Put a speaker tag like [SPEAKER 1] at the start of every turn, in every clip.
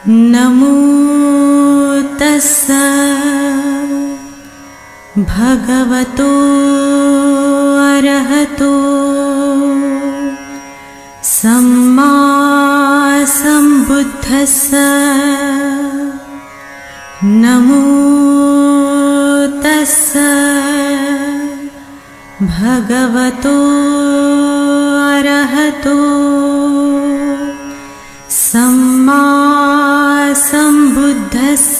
[SPEAKER 1] नमो तस्स भगवतो अरहतो सम्मा सम्बुद्धस्स। नमो तस्स भगवतो अरहतो सम्मा सम्बुद्धस्स।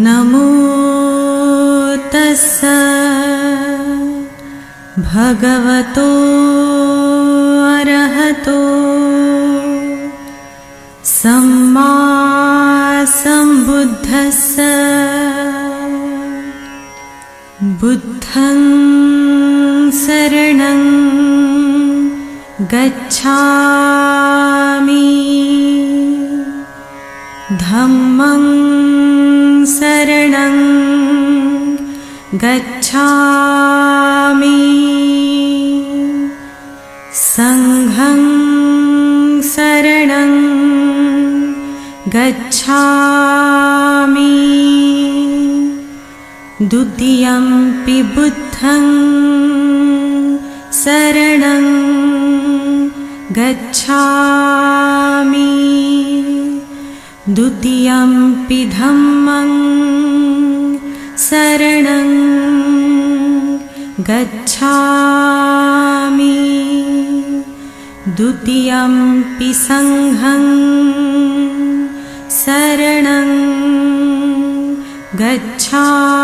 [SPEAKER 1] नमो तस्स भगवतो अरहतो सम्मा सम्बुद्धस्स। बुद्धं शरणं गच्छामि धम्मं शरणं गच्छामि संघं शरणं गच्छामि द्वितीयंपि बुद्धं शरणं गच्छामि द्वितीयंपि धम्मं शरणं गच्छामि द्वितीयंपि संघं शरणं गच्छामि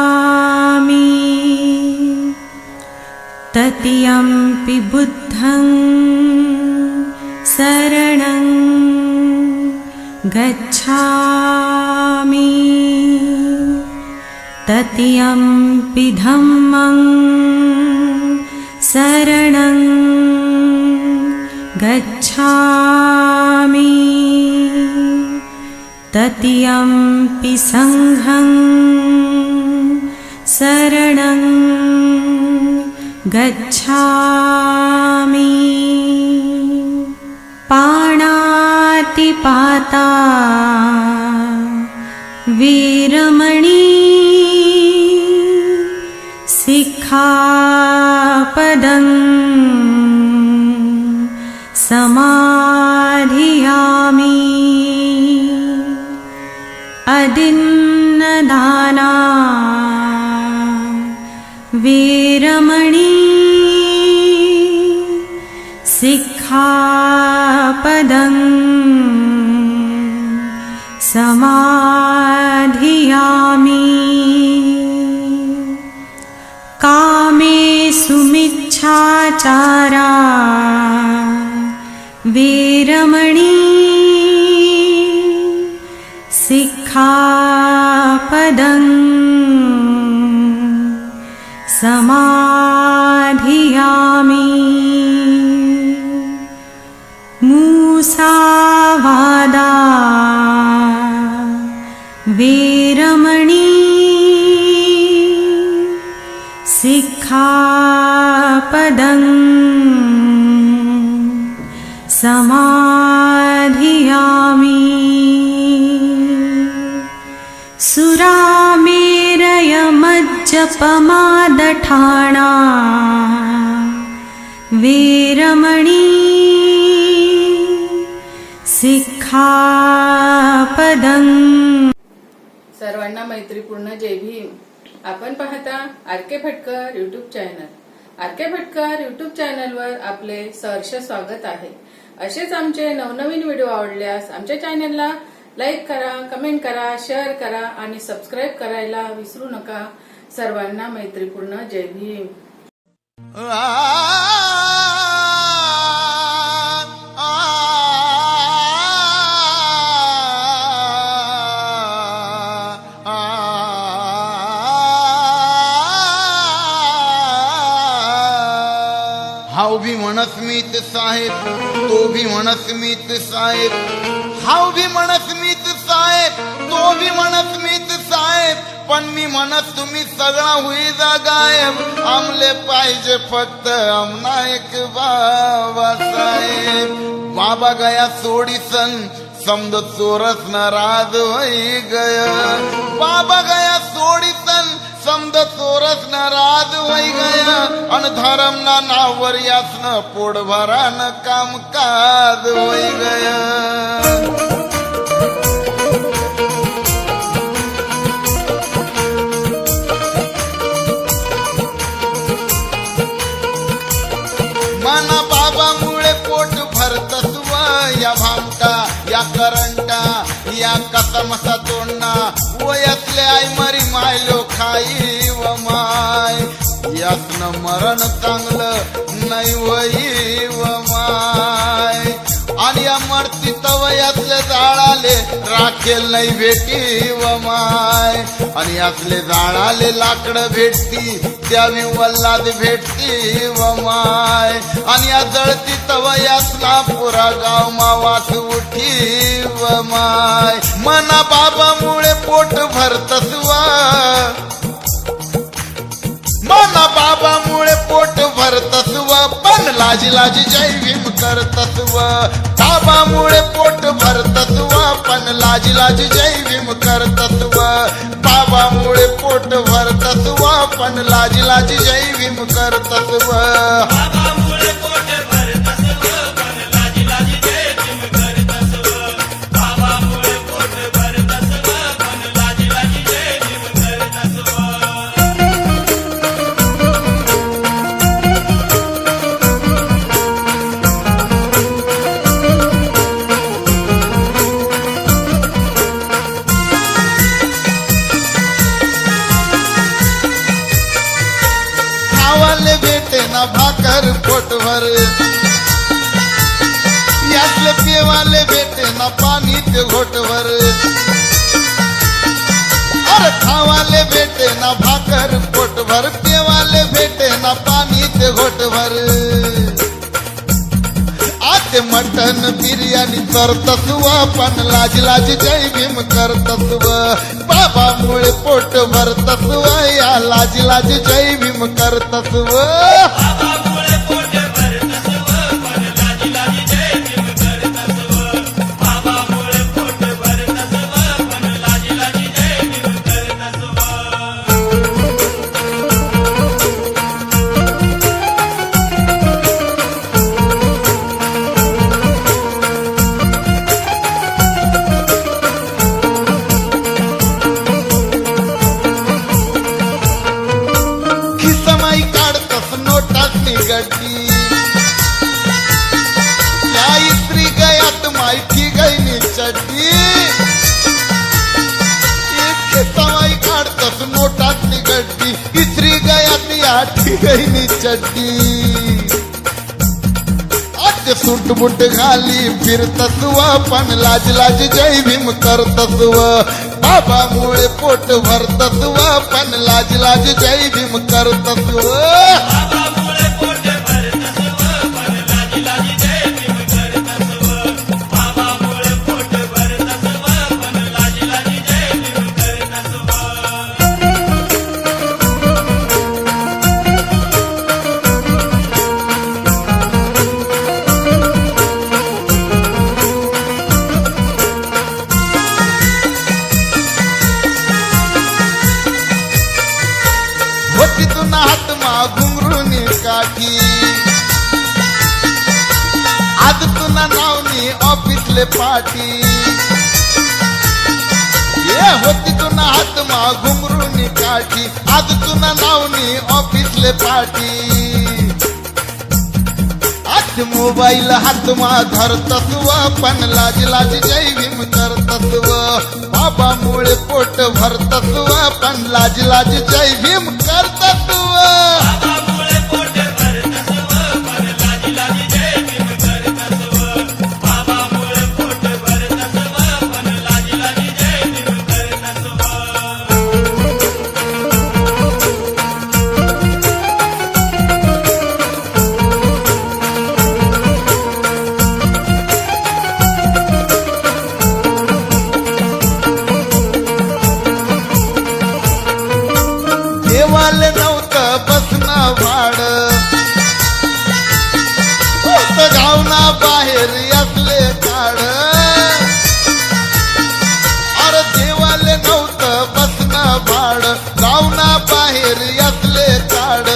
[SPEAKER 1] तृतीयंपि बुद्धं शरणं गच्छामि तृतीयंपि धम्मं शरणं गच्छामि तृतीयंपि संघं शरणं गच्छामि पाणातिपाता वीरमणि सिक्खापदं समाधियामि अदिन्नदाना वीरमणि सिक्खापदं समाधियामि कामेषु मिच्छाचारा वीरमणि सिक्खापदं समाधियामि मुसावादा वीरमणि सिक्खापदं समाधियामि सुरामेरयमज्जपमादठाणा वीरमणि सिक्खापदं।
[SPEAKER 2] सर्वांना मैत्रीपूर्ण जय भीम। आपण पाहता R K. Phatkar YouTube channel. R K. Phatkar YouTube चॅनलवर आपले सहर्ष स्वागत आहे। असेच आमचे नवनवीन व्हिडिओ आवडल्यास आमच्या चॅनलला लाईक करा, कमेंट करा, शेअर करा आणि सबस्क्राईब करायला विसरू नका। सर्वांना मैत्रीपूर्ण जय भीम।
[SPEAKER 3] हाव भी म्हणस मीत साहेब, तो भी म्हणस मीत साहेब, हाव भी म्हणस मीत साहेब, तो भी म्हणस मीत साहेब, पण मी म्हणत तुम्ही सगळा होईजा गायब. आमले पाहिजे फक्त आमना एक बाबासाहेब. बाबा गया सोडीसन समद चोरस नाराज होई गया बाबा गया सोडीसन समद चोरस नाराज होई गया अन धर्म ना नावर यासन पोट भरान कामकाज होई गया मना बाबा मुळे पोट भरतस या भामटा या करंटा या कसमसा तोंडना वयातले आई मरी मायलो खाई व माय यातन मरण चांगलं नाही वई व माय आणि या मरती तवयातले जाळाले राखेल नाही भेटी व माय आणि यातले जाळाले लाकडं भेटती त्यावी वल्लाद भेटती व माय आणि या जळती तवयासला पुरा गाव मावास उठी व माय मना बाबा मुळे पोट भरतस वा मना बाबा मुळे पोट भरतस व पण लाजी लाजी जय भीम करतस व बाबा मुळे पोट भरतस व पण लाजी लाजी जय भीम करतस व बाबा मुळे पोट भरतस व पण लाजी लाजी जय भीम करतस व खावाले भेटे ना भाकर पोटभर यातले पेवाले भेटे ना पाणी ते घोटभर अरे खावाले भेटे ना भाकर पोटभर पेवाले भेटे ना पाणी ते घोटभर आते मटन बिर्याणी करतस व पण लाज लाज जय भीम करतस व बाबा मुळे पोट भरतस व या लाज लाज जय भीम करतस व खिसमाई काढतस नोटातली गड्डी या इस्त्री गयात माहिती गईनी चड्डी खिसमाई काढतस नोटातली गड्डी इस्त्री गयात या ठिगईनी चड्डी आज सुटबुट घाली फिरतस व पण लाज लाज जय भीम करतस व बाबा मुळे पोट भरतस व पण लाज लाज जय भीम करतस व होती तुना हातमा घुंगरुनी काठी आज तुना नावनी ऑफिसले पाठी ये होती तुना हातमा घुंगरुनी काठी आज तुना नावनी ऑफिसले पाठी आज मोबाईल हातमा धरतस व पण लाज लाज जय भीम करतस व बाबा मुळे पोट भरतस व पण लाज लाज जय भीम करतस व देवाले नव्हतं बसणं भाड होत गावना बाहेर यातलं जरी असले काढ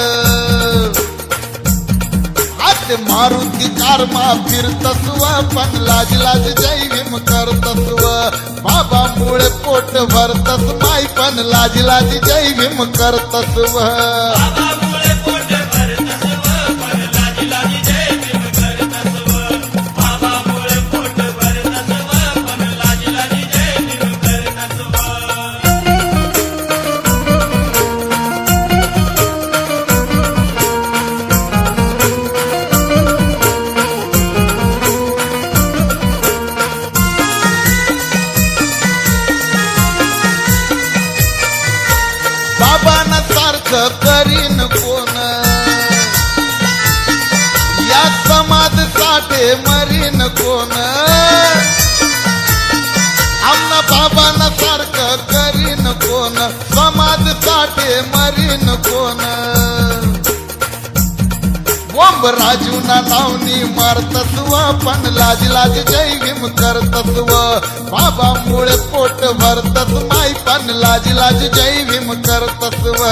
[SPEAKER 3] हात मारुती कारमा फिरतस्व पण लाज लाज जय भीम करतस्व बाबामुळे पोट भरतस माई पण लाज लाज जय भीम करतस्व बाबांना सारखं करीन कोण या समाज साठे मरीन कोण आमना बाबांना सारखं करीन कोण समाज साठे मरीन कोण बोंब राजूना लावणी मारतस्व पण लाज लाज जय भीम करतस्व बाबामुळे पोट भरतस माई पण लाज लाज जय भीम करतस्व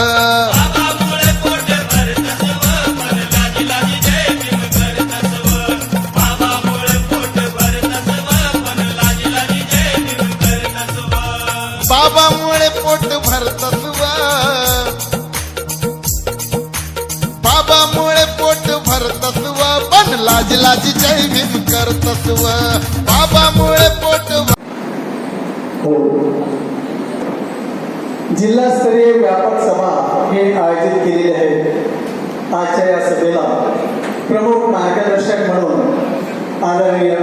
[SPEAKER 3] बाबामुळे पोट भरतस्व बाबामुळे पोट भरतस्व पण लाज लाज जय भीम करतस्व बाबामुळे पोट
[SPEAKER 4] हो जिल्हास्तरीय व्यापक सभा हे आयोजित केलेले आहे. आजच्या या सभेला प्रमुख मार्गदर्शक म्हणून आदरणीय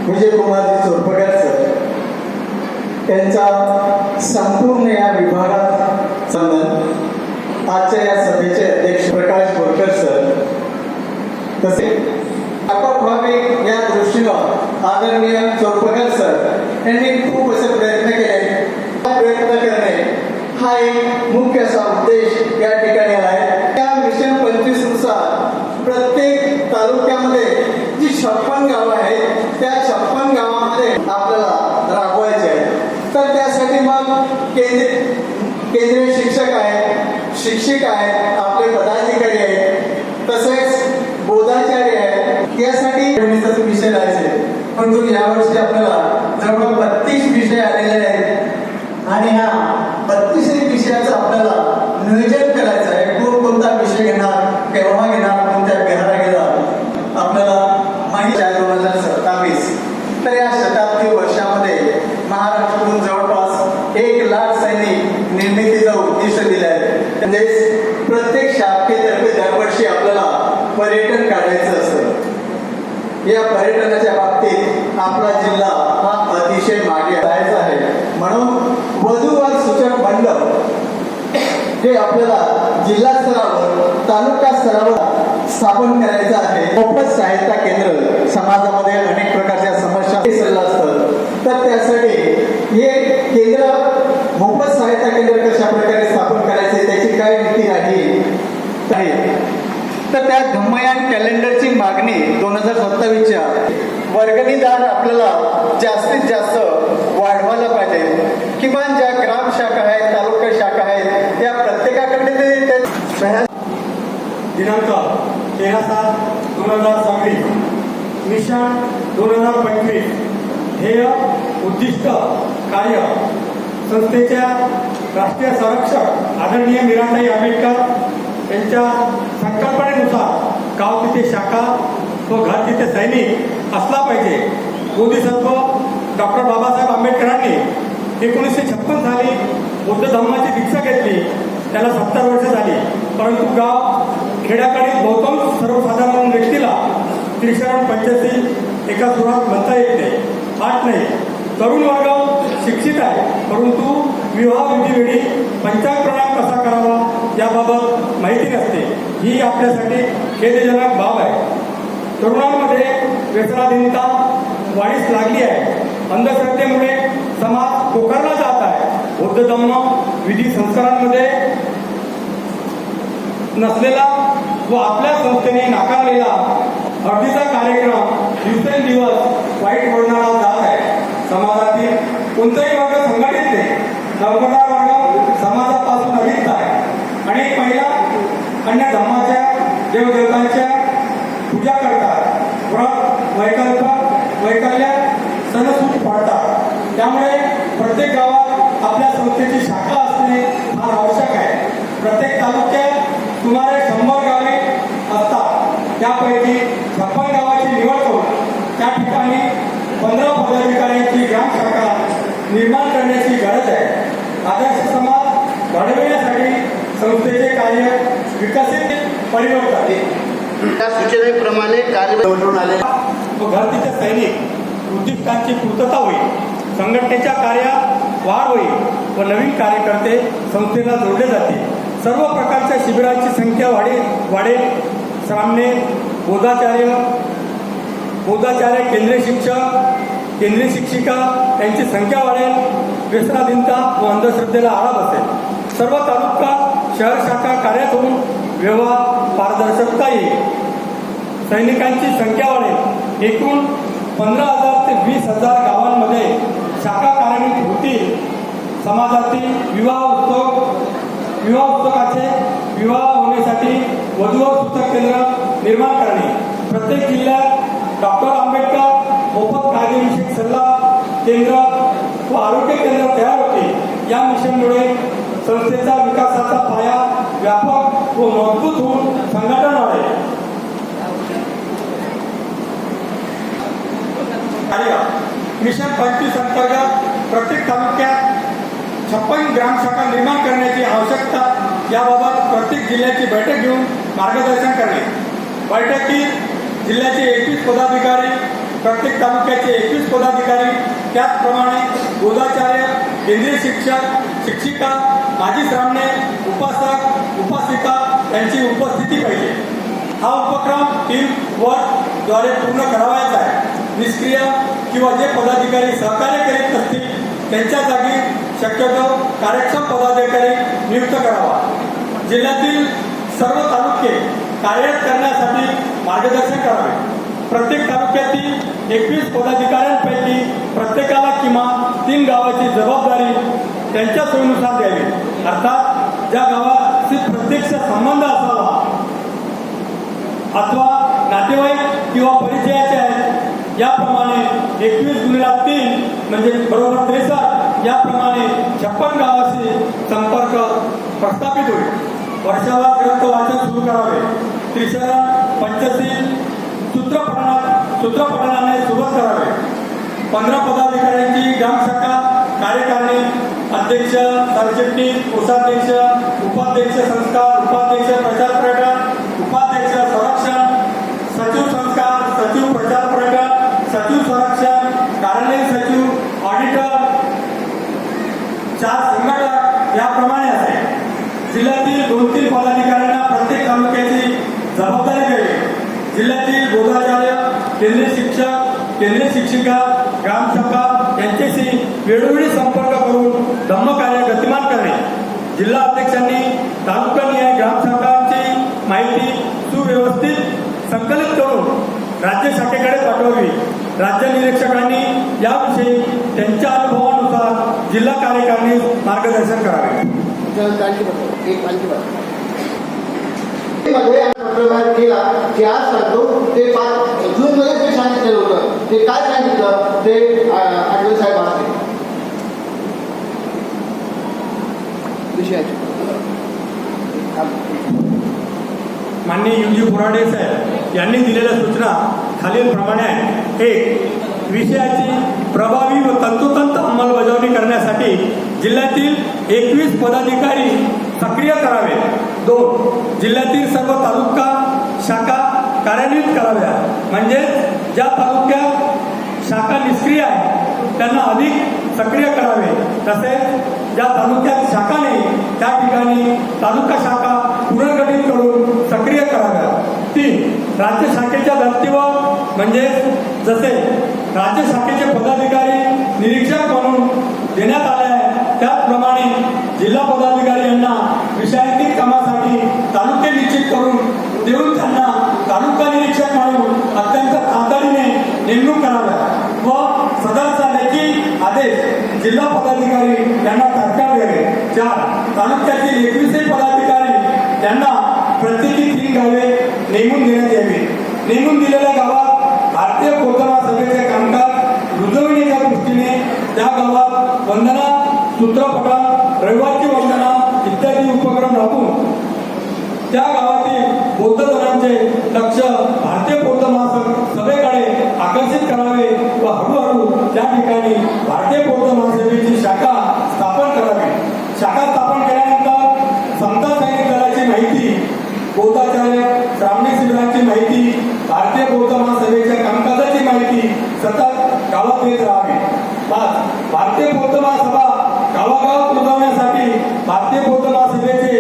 [SPEAKER 4] विजयकुमारजी चोरपगार सर यांचा संपूर्ण या विभागात संबंध आजच्या या सभेचे अध्यक्ष प्रकाश बोरकर सर तसेच व्यापक व्हावे या दृष्टीनं आदरणीय चोरपगार सर यांनी खूप असे प्रयत्न केले. प्रयत्न करणे हा एक मुख्य असा उद्देश या ठिकाणी आहे. त्या मिशन 25 नुसार प्रत्येक तालुक्यामध्ये जी 56 गावं आहेत त्या 56 गावामध्ये आपल्याला राबवायचे आहे. तर त्यासाठी मग केंद्रीय शिक्षक आहेत, शिक्षिका आहेत, आपले पदाधिकारी आहेत, तसेच बोधाचार्य आहेत. यासाठी विषय राहायचे परंतु यावर्षी आपल्याला जवळपास 32 विषय आलेले आहेत आणि ह्या 32 विषयाचं आपल्याला नियोजन करायचं आहे. कोणता विषय घेणार, केव्हा घेणार, कोणत्या विहारा घेणार आपल्याला माहिती आहे. 2027 तर या शताब्दी वर्षामध्ये महाराष्ट्रातून जवळपास 1 लाख सैनिक निर्मितीचा उद्दिष्ट दिले आहे. म्हणजेच प्रत्येक शाखेतर्फे दरवर्षी आपल्याला पर्यटन काढायचं असतं. या पर्यटनाच्या बाबतीत आपला जिल्हा हा अतिशय मागे राहायचा आहे. म्हणून वधूवर सूचक मंडळ हे आपल्याला जिल्हा स्तरावर, तालुका स्तरावर स्थापन करायचं आहे. मोफत सहायता केंद्र समाजामध्ये अनेक प्रकारच्या समस्या सल्ला असतात. तर त्यासाठी हे केंद्र मोफत सहायता केंद्र कशा प्रकारे स्थापन करायचे त्याची काय नीती आहे. तर त्या धम्मयान कॅलेंडरची मागणी 2027च्या वर्गणीदार आपल्याला जास्तीत जास्त वाढवायला पाहिजे. किमान ज्या ग्राम शाखा आहेत, तालुका शाखा आहेत, त्या प्रत्येकाकडे
[SPEAKER 5] दिनांक 13/7/2026 मिशन 2025 ध्येय उद्दिष्ट कार्य संस्थेच्या राष्ट्रीय संरक्षक आदरणीय मीराबाई आंबेडकर यांच्या संकल्पनेनुसार गाव तिथे शाखा व घर तिथे सैनिक असला पाहिजे. बोधिसत्व डॉक्टर बाबासाहेब आंबेडकरांनी 1956 साली बौद्ध धर्माची दीक्षा घेतली. त्याला 70 वर्ष झाली. परंतु गाव खेड्याकडील बहुतांश सर्वसाधारण व्यक्तीला त्रिशरण पंचशील एका सुरात म्हणता येत नाही, पाठ नाही. तरुण वर्ग शिक्षित आहे परंतु विवाह विधीवेळी पंचांग प्रणाम कसा करावा याबाबत माहिती नसते. ही आपल्यासाठी खेदजनक बाब आहे. तरुणांमध्ये व्यसनाधीनता वाढीस लागली आहे. अंधश्रद्धेमुळे समाज पोखरला जात आहे. बौद्ध धम्म विधी संस्कारांमध्ये नसलेला व आपल्या संस्थेने नाकारलेला हळदीचा कार्यक्रम दिवसेंदिवस वाईट वळणाला जात आहे. समाजातील कोणताही वर्ग संघटित नाही. नवमदार वर्ग समाजापासून अधिक देवदेवतांच्या पूजा करतात, व्रत वैकल्य सणसूद पाळतात. त्यामुळे प्रत्येक गावात आपल्या संस्थेची शाखा असणे फार आवश्यक आहे. प्रत्येक तालुक्यात सुमारे 100 गावे असतात. त्यापैकी 56 गावाची निवड करून त्या ठिकाणी 15 पदाधिकाऱ्यांची ग्रामशाखा निर्माण करण्याची गरज आहे. आदर्श समाज घडविण्यासाठी संस्थेचे कार्य विकसित परिवर्तन
[SPEAKER 6] त्या सूचनेप्रमाणे कार्य निवडून आले
[SPEAKER 5] व भरतीचे सैनिक उद्दिष्टांची पूर्तता होईल, संघटनेच्या कार्यात वाढ होईल व नवीन कार्यकर्ते संस्थेला जोडले जातील. सर्व प्रकारच्या शिबिरांची संख्या वाढेल. सामने बोधाचार्य, केंद्रीय शिक्षिका यांची संख्या वाढेल. व्यसनाधीनता व अंधश्रद्धेला आळा बसेल. सर्व तालुका शहर शाखा कार्यात होऊन व्यवहार पारदर्शकता येईल. सैनिकांची संख्या वाढेल. एकूण 15,000 ते 20,000 गावांमध्ये शाखा कार्यान्वित होतील. समाजातील विवाह उत्सुकाचे विवाह होण्यासाठी वधूवर सूचक केंद्र निर्माण करणे. प्रत्येक जिल्ह्यात डॉक्टर आंबेडकर मोफत कायदेविषयक सल्ला केंद्र व आरोग्य केंद्र तयार होते. या मिशनमुळे संस्थेचा विकासाचा पाया व्यापक व मजबूत होऊन संघटन वाढेल. मिशन 25 अंतर्गत प्रत्येक तालुक्यात 56 ग्रामशाखा निर्माण करण्याची आवश्यकता याबाबत प्रत्येक जिल्ह्याची बैठक घेऊन मार्गदर्शन करणे. बैठकीत जिल्ह्याचे 21 पदाधिकारी, प्रत्येक तालुक्याचे 21 पदाधिकारी, त्याचप्रमाणे बोधाचार्य, केंद्रीय शिक्षिका, माजी श्रामणे, उपासिका यांची उपस्थिती पाहिजे. हा उपक्रम टीम वर्क द्वारे पूर्ण करावायचा आहे. निष्क्रिय किंवा जे पदाधिकारी सहकार्य करीत नसतील त्यांच्या जागी शक्यतो कार्यक्षम पदाधिकारी नियुक्त करावा. जिल्ह्यातील सर्व तालुके कार्यरत करण्यासाठी मार्गदर्शन करावे. प्रत्येक तालुक्यातील 21 पदाधिकाऱ्यांपैकी प्रत्येकाला किमान 3 गावाची जबाबदारी त्यांच्या सोयीनुसार द्यावी. अर्थात ज्या गावाशी प्रत्यक्ष संबंध असावा अथवा नातेवाईक किंवा परिचयाचे आहेत, याप्रमाणे 21×3 म्हणजे बरोबर 63 याप्रमाणे 56 गावाशी संपर्क प्रस्थापित होईल. वर्षाला ग्रंथ वाचन सुरू करावे. त्रिशरण, पंचशील, सूत्रपठणाने सुरुवात करावे. 15 पदाधिकाऱ्यांची ग्रामशाखा कार्यकारिणी, अध्यक्ष, सरचिटणीस, कोषाध्यक्ष, उपाध्यक्ष संस्कार, उपाध्यक्ष प्रचार पर्यटन, उपाध्यक्ष संरक्षण, सचिव संस्कार, सचिव प्रचार पर्यटन, सचिव संरक्षण, कार्यालयीन सचिव, ऑडिटर, 4 संघटक याप्रमाणे असेल. जिल्ह्यातील 2-3 पदाधिकाऱ्यांना प्रत्येक तालुक्याची जबाबदारी द्यावी. जिल्ह्यातील बोधाचार्य, केंद्रीय शिक्षिका, ग्रामशाखा यांच्याशी वेळोवेळी संपर्क करून धम्मकार्य गतिमान करणे. जिल्हा अध्यक्षांनी तालुकानिहाय ग्रामशाखांची माहिती सुव्यवस्थित संकलित करून राज्य शाखेकडे पाठवावी. राज्य निरीक्षकांनी याविषयी त्यांच्या अनुभवानुसार जिल्हा कार्यकारिणीस मार्गदर्शन करावे.
[SPEAKER 6] मध्ये प्रभाव केला की आज सांगतो ते 5 जूनमध्ये ते सांगितलेलं होतं. ते काय सांगितलं ते आठवले साहेब असते
[SPEAKER 5] माननीय UG बोराडे साहेब यांनी दिलेल्या सूचना खालील प्रमाणे आहेत. 1. विषयाची प्रभावी व तंतोतंत अंमलबजावणी करण्यासाठी जिल्ह्यातील 21 पदाधिकारी सक्रिय करावे. 2. जिल्ह्यातील सर्व तालुका शाखा कार्यान्वित कराव्या. म्हणजे ज्या तालुक्यात शाखा निष्क्रिय आहे त्यांना अधिक सक्रिय करावे. तसेच ज्या तालुक्यात शाखा नाही त्या ठिकाणी तालुका शाखा पुनर्गठित करून सक्रिय कराव्या. 3. राज्य शाखेच्या धर्तीवर म्हणजे जसे राज्य शाखेचे पदाधिकारी निरीक्षक म्हणून देण्यात आले आहे त्याचप्रमाणे जिल्हा पदाधिकारी यांना विषयांकित कामासाठी तालुके निश्चित करून देऊन त्यांना तालुका निरीक्षक म्हणून अत्यंत तातडीने नेमणूक कराव्या व सदरचा लेखी आदेश जिल्हा पदाधिकारी यांना तात्काळ द्यावे. 4. तालुक्यातील 21 पदाधिकारी त्यांना प्रत्येकी 3 गावे नेमून दिलेल्या गावात भारतीय बौद्ध महासभेचे कामकाज रुजविण्याच्या दृष्टीने त्या गावात वंदना, सूत्रपठण, रविवारची वंदना इत्यादी उपक्रम राबवून त्या गावातील बौद्ध जनांचे लक्ष भारतीय बौद्ध महासभेकडे आकर्षित करावे व हळूहळू त्या ठिकाणी भारतीय बौद्ध महासभेची शाखा स्थापन करावी. शाखा स्थापन केल्यानंतर समता सैनिक दलाची माहिती, बौद्धाचार्य श्रामणी शिबिराची माहिती, भारतीय बौद्ध महासभेच्या कामकाजाची माहिती सतत गावात येत राहावी. 5. भारतीय बौद्ध महासभा गावागावात पोहोचवण्यासाठी भारतीय बौद्ध महासभेचे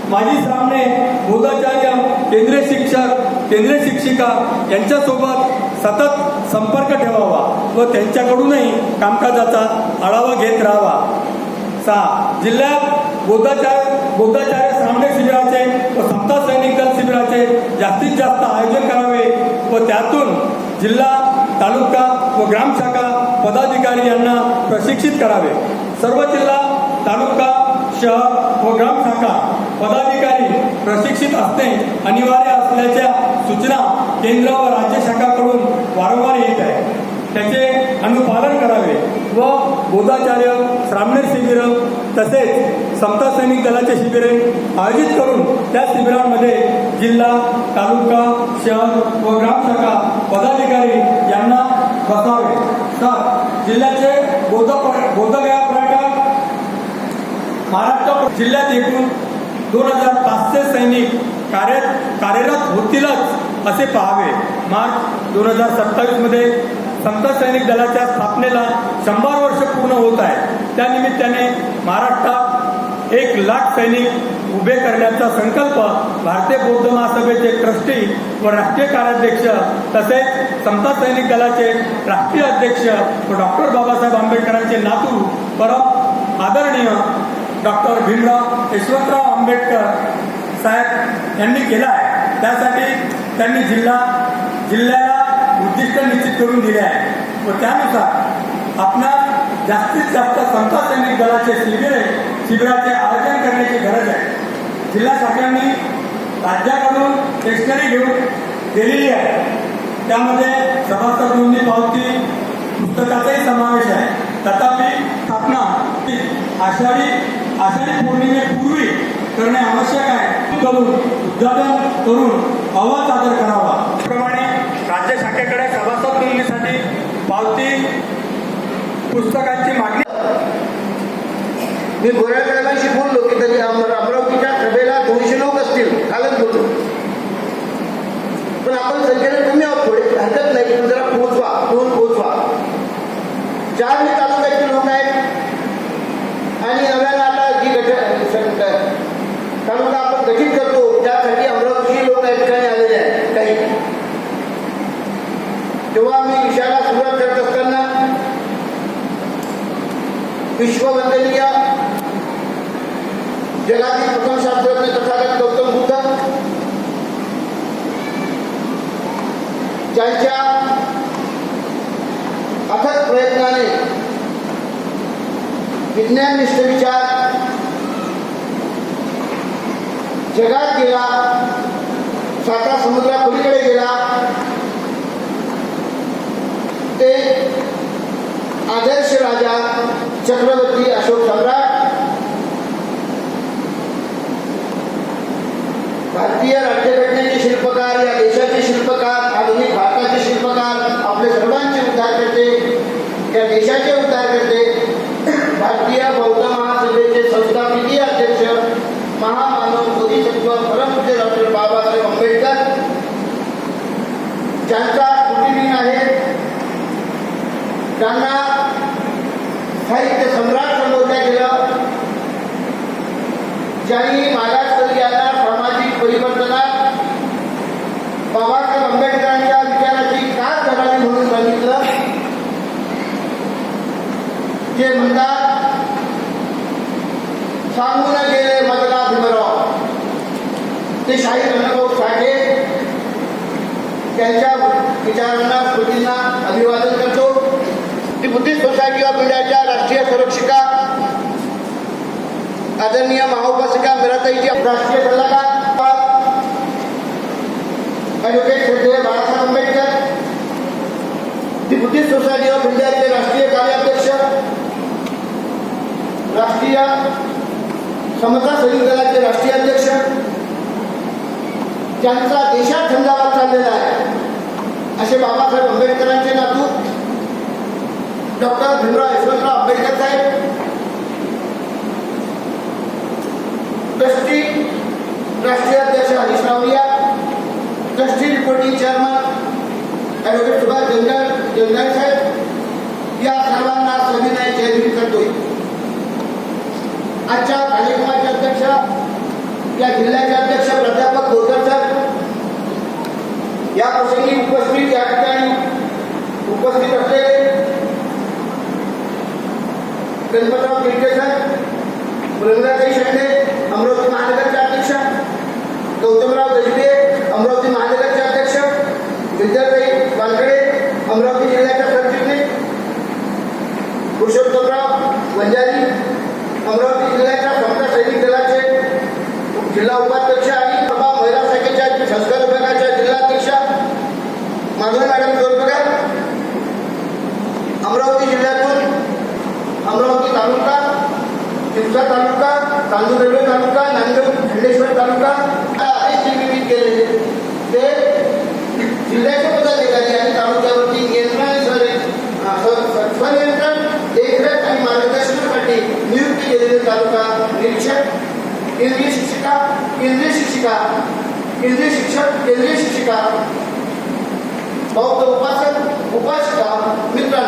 [SPEAKER 5] माजी श्रामणे, बौद्धाचार्य, केंद्रीय शिक्षक, केंद्रीय शिक्षिका यांच्यासोबत सतत संपर्क ठेवावा व त्यांच्याकडूनही कामकाजाचा आढावा घेत राहावा. 6. जिल्ह्यात बौद्धाचार्य श्रामणे शिबिराचे व समता सैनिक दल शिबिराचे जास्तीत जास्त आयोजन करावे व त्यातून जिल्हा, तालुका व ग्रामशाखा पदाधिकारी यांना प्रशिक्षित करावे. सर्व जिल्हा, तालुका, शहर व ग्रामशाखा पदाधिकारी प्रशिक्षित असणे अनिवार्य असल्याच्या सूचना केंद्र व राज्य शाखाकडून वारंवार येत आहे. त्याचे अनुपालन करावे व बौद्धाचार्य श्रामणे शिबिर तसेच समता सैनिक दलाचे शिबिरे आयोजित करून त्या शिबिरांमध्ये जिल्हा, तालुका, शहर व ग्रामशाखा पदाधिकारी यांना बसावे. 7. जिल्ह्याचे बौद्धगया पर्यटक महाराष्ट्र जिल्ह्यात एकूण 2500 सैनिक कार्यरत होतीलच असे पाहावे. मार्च 2027 मध्ये समता सैनिक दलाच्या स्थापनेला 100 वर्ष पूर्ण होत आहे. त्यानिमित्ताने महाराष्ट्रात 1,00,000 सैनिक उभे करण्याचा संकल्प भारतीय बौद्ध महासभेचे ट्रस्टी व राष्ट्रीय कार्याध्यक्ष तसेच समता सैनिक दलाचे राष्ट्रीय अध्यक्ष व डॉक्टर बाबासाहेब आंबेडकरांचे नातू परम आदरणीय डॉक्टर भीमराव यशवंतराव आंबेडकर साहेब यांनी केला आहे. त्यासाठी त्यांनी जिल्ह्याला उद्दिष्ट निश्चित करून दिले आहे व त्यानुसार आपणास जास्तीत जास्त समता सैनिक दलाचे शिबिराचे आयोजन करण्याची गरज आहे. जिल्हा शाखांनी राज्याकडून स्टेशनरी घेऊन दिलेली आहे. त्यामध्ये सभासद नोंदणी पावती पुस्तकाचाही समावेश आहे. तथापि स्थापना आषाढी पौर्णिमेपूर्वी करणे आवश्यक आहे. उद्घाटन करून अहवाल सादर करावा. त्याप्रमाणे राज्य शाखेकडे सभासद नोंदणीसाठी पावती पुस्तकांची मागणी.
[SPEAKER 6] मी गोऱ्याकरांशी बोललो की तरी अमरावतीच्या सभेला 200 लोक असतील, कालच बोलतो. पण आपण संख्येने कमी आहोत, थोडे हरकत नाही, पण जरा पोहोचवा. 4 तालुक्याचे लोक आहेत आणि नव्यानं आता जी तालुका आपण गठीत करतो त्यासाठी अमरावतीची लोक या ठिकाणी आलेले आहेत काही. तेव्हा मी विषयाला सुरुवात करत असताना विश्ववंदनीय जगातील प्रथम शास्त्रज्ञ तथागत गौतम बुद्ध ज्यांच्या अथक प्रयत्नाने विज्ञाननिष्ठ विचार जगात गेला, 7 समुद्रापलीकडे गेला, ते आदर्श राजा चक्रवर्ती अशोक सम्राट भारतीय राज्यघटनेचे शिल्पकार, या देशाचे शिल्पकार, आधुनिक भारताचे शिल्पकार, आपले सर्वांचे उद्धार करते, या देशाचे उद्धार करते, भारतीय बौद्ध महासभेचे संस्थापकीय अध्यक्ष महामानव बोधिसत्व परमपूज्य डॉक्टर बाबासाहेब आंबेडकर ज्यांचा स्मृतिदिन आहे, त्यांना साहित्य सम्राट संबोधलं गेलं. ज्यांनी मागासवर्गीयांना सामाजिक परिवर्तनात बाबासाहेब आंबेडकरांच्या विचाराची कास धरावी म्हणून सांगितलं. जे म्हणतात सांगून गेले मदना भीमराव, ते शाहीर अण्णाभाऊ साठे त्यांच्या विचारांना स्मृतींना अभिवादन करतो. ती बुद्धिस्ट सोसायटी ऑफ इंडियाच्या राष्ट्रीय संरक्षिका आदरणीय महाउपासिका मीराताईची राष्ट्रीय सल्लागार ॲडव्होकेट श्रद्धेय बाळासाहेब आंबेडकर, दी बुद्धिस्ट सोसायटी ऑफ इंडियाचे राष्ट्रीय कार्याध्यक्ष, राष्ट्रीय समता सैनिक दलाचे राष्ट्रीय अध्यक्ष, ज्यांचा देशात झंझावात चाललेला आहे असे बाबासाहेब आंबेडकरांचे नातू डॉक्टर भीमराव यशवंतराव आंबेडकर साहेब, ट्रस्टी राष्ट्रीय अध्यक्ष Harish Rawaliya, trustee reporting chairman advocate Subhash Janjal saheb, या सर्वांना सविनय जय भीम करतोय. आजच्या कार्यक्रमाचे अध्यक्ष, या जिल्ह्याचे अध्यक्ष प्राध्यापक बोरकर सर, या प्रसंगी उपस्थित या ठिकाणी उपस्थित असलेले गणपतराव किरके सर, रंगनाथाई शेंडे अमरावती महानगरचे अध्यक्ष, गौतमराव गजबे अमरावती महानगरचे अध्यक्ष, विद्याताई वानकडे अमरावती जिल्ह्याच्या सरचिटणीस, पुरुषोत्तमराव वंजारी अमरावती जिल्ह्याच्या समता सैनिक दलाचे जिल्हा उपाध्यक्ष आणि सभा महिला शाखेच्या संस्कार विभागाच्या जिल्हाध्यक्षा माधवी मॅडम जोरपगार, अमरावती जिल्ह्यातून अमरावती तालुका, तिवसा तालुका, चांदूरदेवळे तालुका, नांदेड खंडेश्वर तालुका अनेक नियमित केलेले ते जिल्ह्याचे पदाधिकारी आणि तालुक्यावरती स्वनियंत्रण, देखरेख आणि मार्गदर्शनासाठी नियुक्ती केलेले तालुका निरीक्षक, केंद्रीय शिक्षिका, केंद्रीय शिक्षिका, केंद्रीय शिक्षक, केंद्रीय शिक्षिका, बौद्ध उपासक, उपासिका मित्रांनो,